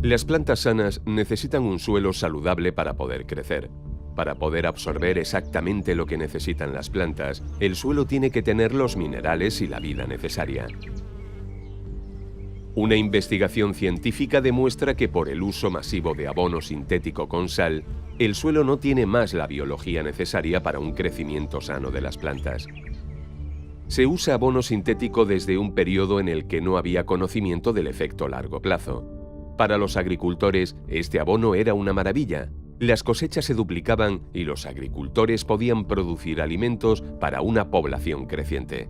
Las plantas sanas necesitan un suelo saludable para poder crecer. Para poder absorber exactamente lo que necesitan las plantas, el suelo tiene que tener los minerales y la vida necesaria. Una investigación científica demuestra que por el uso masivo de abono sintético con sal, el suelo no tiene más la biología necesaria para un crecimiento sano de las plantas. Se usa abono sintético desde un periodo en el que no había conocimiento del efecto a largo plazo. Para los agricultores, este abono era una maravilla. Las cosechas se duplicaban y los agricultores podían producir alimentos para una población creciente.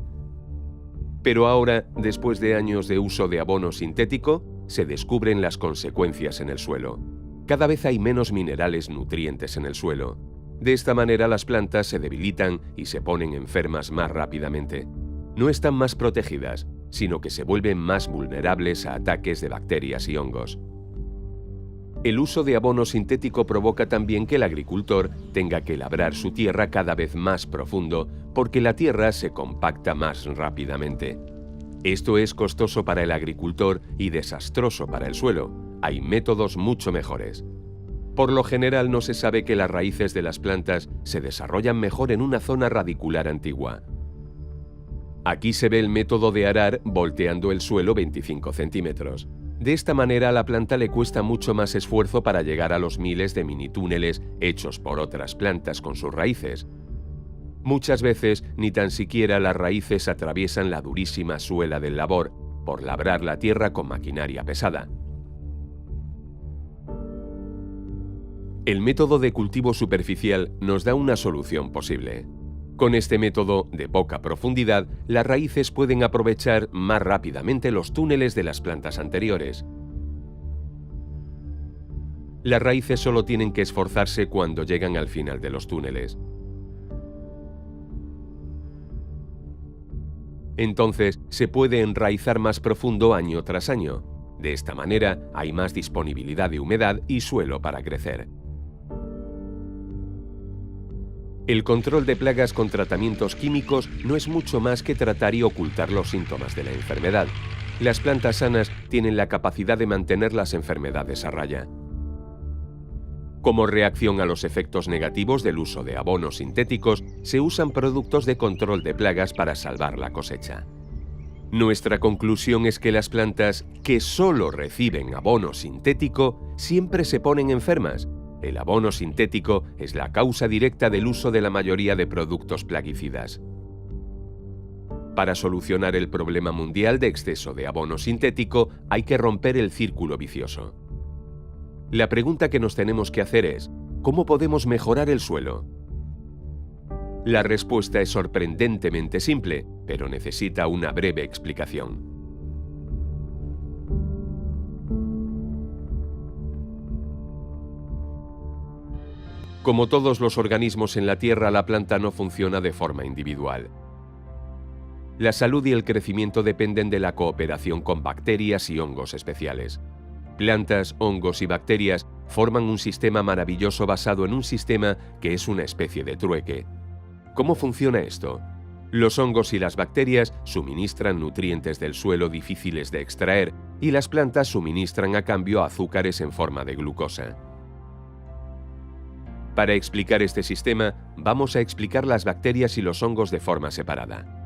Pero ahora, después de años de uso de abono sintético, se descubren las consecuencias en el suelo. Cada vez hay menos minerales nutrientes en el suelo. De esta manera las plantas se debilitan y se ponen enfermas más rápidamente. No están más protegidas, sino que se vuelven más vulnerables a ataques de bacterias y hongos. El uso de abono sintético provoca también que el agricultor tenga que labrar su tierra cada vez más profundo porque la tierra se compacta más rápidamente. Esto es costoso para el agricultor y desastroso para el suelo. Hay métodos mucho mejores. Por lo general no se sabe que las raíces de las plantas se desarrollan mejor en una zona radicular antigua. Aquí se ve el método de arar volteando el suelo 25 centímetros. De esta manera a la planta le cuesta mucho más esfuerzo para llegar a los miles de mini túneles hechos por otras plantas con sus raíces. Muchas veces ni tan siquiera las raíces atraviesan la durísima suela del labor por labrar la tierra con maquinaria pesada. El método de cultivo superficial nos da una solución posible. Con este método de poca profundidad, las raíces pueden aprovechar más rápidamente los túneles de las plantas anteriores. Las raíces solo tienen que esforzarse cuando llegan al final de los túneles. Entonces, se puede enraizar más profundo año tras año. De esta manera, hay más disponibilidad de humedad y suelo para crecer. El control de plagas con tratamientos químicos no es mucho más que tratar y ocultar los síntomas de la enfermedad. Las plantas sanas tienen la capacidad de mantener las enfermedades a raya. Como reacción a los efectos negativos del uso de abonos sintéticos, se usan productos de control de plagas para salvar la cosecha. Nuestra conclusión es que las plantas que solo reciben abono sintético siempre se ponen enfermas. El abono sintético es la causa directa del uso de la mayoría de productos plaguicidas. Para solucionar el problema mundial de exceso de abono sintético, hay que romper el círculo vicioso. La pregunta que nos tenemos que hacer es, ¿cómo podemos mejorar el suelo? La respuesta es sorprendentemente simple, pero necesita una breve explicación. Como todos los organismos en la Tierra, la planta no funciona de forma individual. La salud y el crecimiento dependen de la cooperación con bacterias y hongos especiales. Plantas, hongos y bacterias forman un sistema maravilloso basado en un sistema que es una especie de trueque. ¿Cómo funciona esto? Los hongos y las bacterias suministran nutrientes del suelo difíciles de extraer y las plantas suministran a cambio azúcares en forma de glucosa. Para explicar este sistema, vamos a explicar las bacterias y los hongos de forma separada.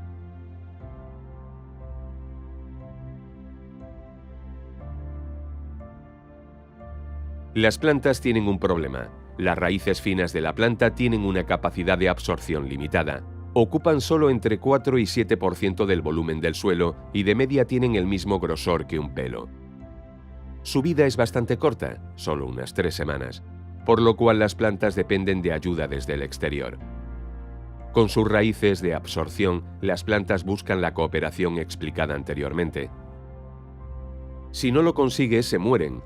Las plantas tienen un problema. Las raíces finas de la planta tienen una capacidad de absorción limitada. Ocupan solo entre 4 y 7% del volumen del suelo y de media tienen el mismo grosor que un pelo. Su vida es bastante corta, solo unas 3 semanas, por lo cual las plantas dependen de ayuda desde el exterior. Con sus raíces de absorción, las plantas buscan la cooperación explicada anteriormente. Si no lo consigue, se mueren.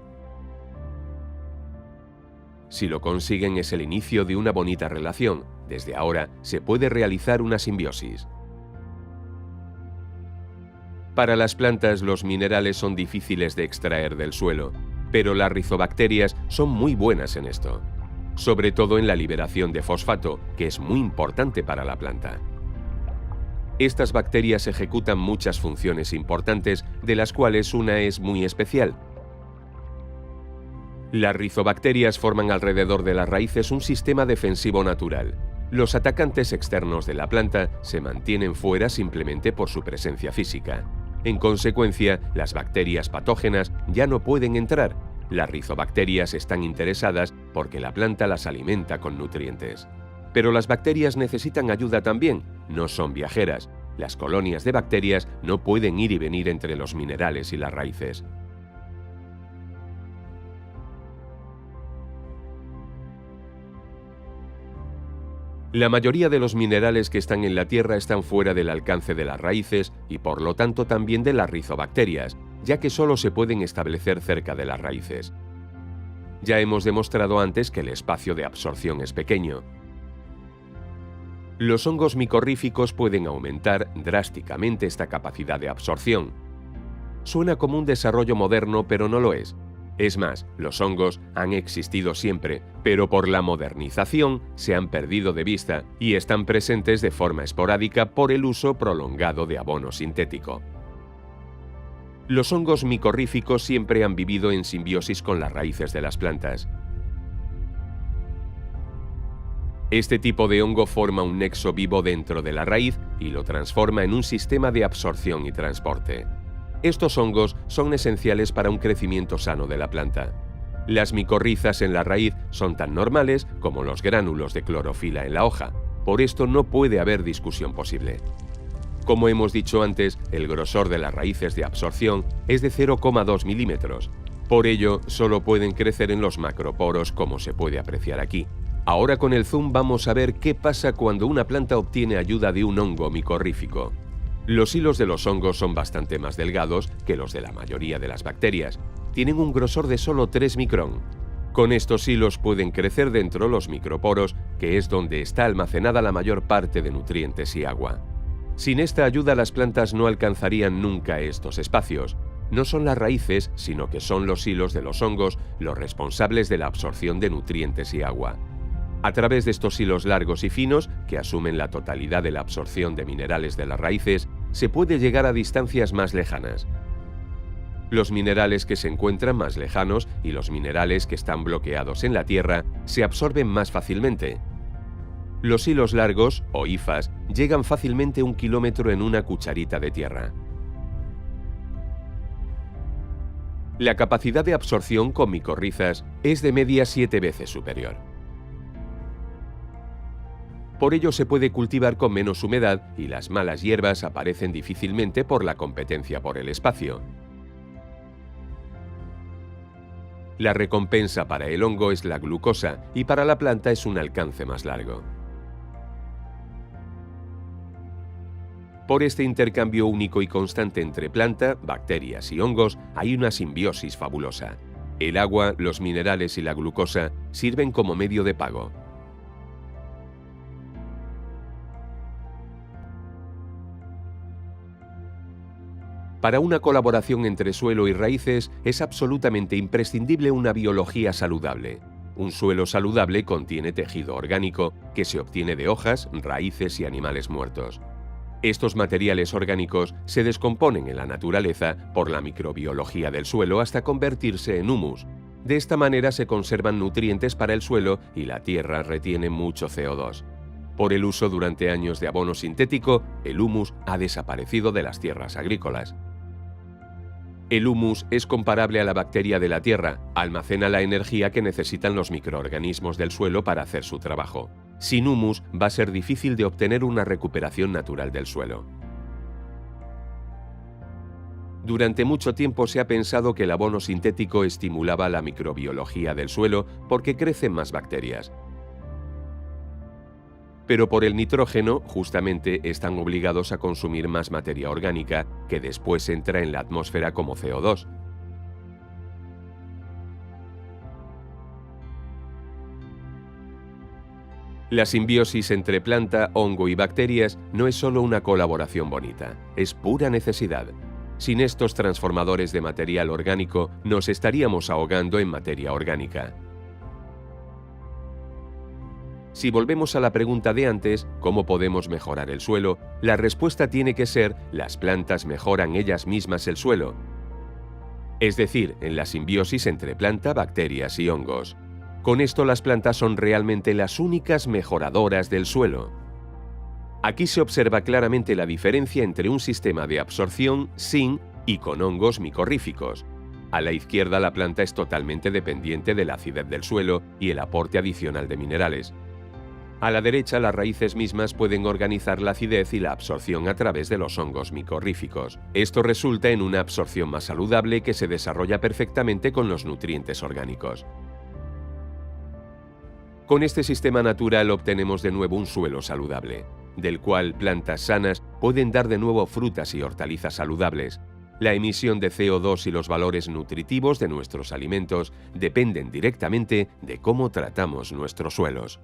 Si lo consiguen, es el inicio de una bonita relación. Desde ahora se puede realizar una simbiosis. Para las plantas, los minerales son difíciles de extraer del suelo, pero las rizobacterias son muy buenas en esto, sobre todo en la liberación de fosfato, que es muy importante para la planta. Estas bacterias ejecutan muchas funciones importantes, de las cuales una es muy especial. Las rizobacterias forman alrededor de las raíces un sistema defensivo natural. Los atacantes externos de la planta se mantienen fuera simplemente por su presencia física. En consecuencia, las bacterias patógenas ya no pueden entrar. Las rizobacterias están interesadas porque la planta las alimenta con nutrientes. Pero las bacterias necesitan ayuda también, no son viajeras. Las colonias de bacterias no pueden ir y venir entre los minerales y las raíces. La mayoría de los minerales que están en la Tierra están fuera del alcance de las raíces y por lo tanto también de las rizobacterias, ya que solo se pueden establecer cerca de las raíces. Ya hemos demostrado antes que el espacio de absorción es pequeño. Los hongos micorríficos pueden aumentar drásticamente esta capacidad de absorción. Suena como un desarrollo moderno, pero no lo es. Es más, los hongos han existido siempre, pero por la modernización se han perdido de vista y están presentes de forma esporádica por el uso prolongado de abono sintético. Los hongos micorríficos siempre han vivido en simbiosis con las raíces de las plantas. Este tipo de hongo forma un nexo vivo dentro de la raíz y lo transforma en un sistema de absorción y transporte. Estos hongos son esenciales para un crecimiento sano de la planta. Las micorrizas en la raíz son tan normales como los gránulos de clorofila en la hoja. Por esto no puede haber discusión posible. Como hemos dicho antes, el grosor de las raíces de absorción es de 0,2 milímetros. Por ello, solo pueden crecer en los macroporos, como se puede apreciar aquí. Ahora con el zoom vamos a ver qué pasa cuando una planta obtiene ayuda de un hongo micorrífico. Los hilos de los hongos son bastante más delgados que los de la mayoría de las bacterias. Tienen un grosor de solo 3 micrón. Con estos hilos pueden crecer dentro los microporos, que es donde está almacenada la mayor parte de nutrientes y agua. Sin esta ayuda las plantas no alcanzarían nunca estos espacios. No son las raíces, sino que son los hilos de los hongos los responsables de la absorción de nutrientes y agua. A través de estos hilos largos y finos, que asumen la totalidad de la absorción de minerales de las raíces, se puede llegar a distancias más lejanas. Los minerales que se encuentran más lejanos y los minerales que están bloqueados en la tierra se absorben más fácilmente. Los hilos largos, o hifas, llegan fácilmente 1 kilómetro en una cucharita de tierra. La capacidad de absorción con micorrizas es de media 7 veces superior. Por ello se puede cultivar con menos humedad y las malas hierbas aparecen difícilmente por la competencia por el espacio. La recompensa para el hongo es la glucosa y para la planta es un alcance más largo. Por este intercambio único y constante entre planta, bacterias y hongos hay una simbiosis fabulosa. El agua, los minerales y la glucosa sirven como medio de pago. Para una colaboración entre suelo y raíces es absolutamente imprescindible una biología saludable. Un suelo saludable contiene tejido orgánico que se obtiene de hojas, raíces y animales muertos. Estos materiales orgánicos se descomponen en la naturaleza por la microbiología del suelo hasta convertirse en humus. De esta manera se conservan nutrientes para el suelo y la tierra retiene mucho CO2. Por el uso durante años de abono sintético, el humus ha desaparecido de las tierras agrícolas. El humus es comparable a la bacteria de la tierra, almacena la energía que necesitan los microorganismos del suelo para hacer su trabajo. Sin humus va a ser difícil de obtener una recuperación natural del suelo. Durante mucho tiempo se ha pensado que el abono sintético estimulaba la microbiología del suelo porque crecen más bacterias. Pero por el nitrógeno, justamente, están obligados a consumir más materia orgánica que después entra en la atmósfera como CO2. La simbiosis entre planta, hongo y bacterias no es solo una colaboración bonita, es pura necesidad. Sin estos transformadores de material orgánico, nos estaríamos ahogando en materia orgánica. Si volvemos a la pregunta de antes, ¿cómo podemos mejorar el suelo?, la respuesta tiene que ser: las plantas mejoran ellas mismas el suelo. es decir, en la simbiosis entre planta, bacterias y hongos. Con esto las plantas son realmente las únicas mejoradoras del suelo. Aquí se observa claramente la diferencia entre un sistema de absorción sin y con hongos micorríficos. A la izquierda la planta es totalmente dependiente de la acidez del suelo y el aporte adicional de minerales. A la derecha las raíces mismas pueden organizar la acidez y la absorción a través de los hongos micorríficos. Esto resulta en una absorción más saludable que se desarrolla perfectamente con los nutrientes orgánicos. Con este sistema natural obtenemos de nuevo un suelo saludable, del cual plantas sanas pueden dar de nuevo frutas y hortalizas saludables. La emisión de CO2 y los valores nutritivos de nuestros alimentos dependen directamente de cómo tratamos nuestros suelos.